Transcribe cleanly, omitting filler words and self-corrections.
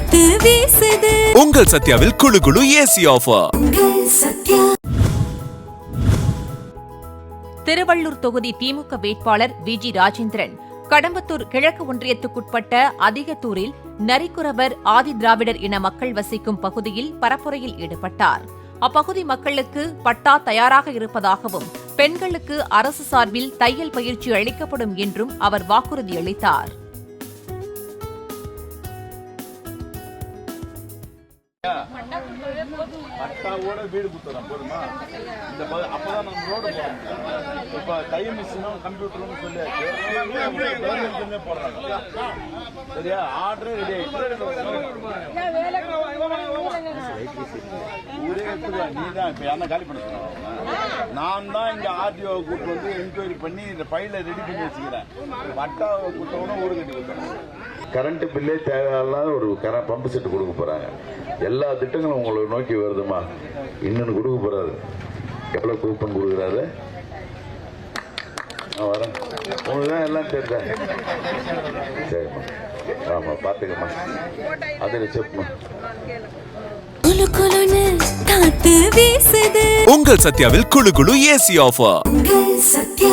காத்து வீசுது. உங்கள் சத்யாவில் குளு குளு ஏசி ஆஃபர். திருவள்ளூர் தொகுதி திமுக வேட்பாளர் விஜி ராஜேந்திரன் கடம்பத்தூர் கிழக்கு ஒன்றியத்துக்குட்பட்ட அதிகத்தூரில் நரிக்குறவர் ஆதி திராவிடர் இன மக்கள் வசிக்கும் பகுதியில் பரப்புரையில் ஈடுபட்டார். அப்பகுதி மக்களுக்கு பட்டா தயாராக இருப்பதாகவும் பெண்களுக்கு அரசு சார்பில் தையல் பயிற்சி அளிக்கப்படும் என்றும் அவர் வாக்குறுதியளித்தார். பட்டாவோட வீடு கொடுத்துறோம் போதுமா? இந்த அப்பதான் நம்ம ரோடு போட முடியும். இப்ப தையல் மிஷினும் கம்ப்யூட்டரும் சொல்லியாச்சு போடுறாங்க. சரியா? ஆர்டரே ரெடி ஆயிடுச்சு. ஊரே எடுத்துக்கலாம். நீ தான் இப்ப யாரா காலி பண்ண சொன்னாங்க. நான் தான் இங்க ஆர்டிஓ கூட்டு வந்து என்கொயரி பண்ணி இந்த ஃபைல ரெடி பண்ணி வச்சுக்கிறேன். பட்டா கொடுத்தவனும் ஊரு கட்டி கொடுத்தோம். கரண்ட் பில்லே தேவையில்லாத ஒரு பம்பு செட்டு கொடுக்க போறாங்க. எல்லா திட்டங்களும் உங்களை நோக்கி வருதுமா. இன்னொன்னு கொடுக்க போறாரு. எவ்வளவு கூப்பன் கொடுக்குறாரு வரேன். உங்களுக்கு தான் எல்லாம் தெரிஞ்சா சரிம்மா. ஆமா பாத்துக்கம்மா. அதில் செப்புமா. காத்து வீசுது. உங்கள் சத்யாவில் குளு குளு ஏசி ஆஃபர். சத்யா.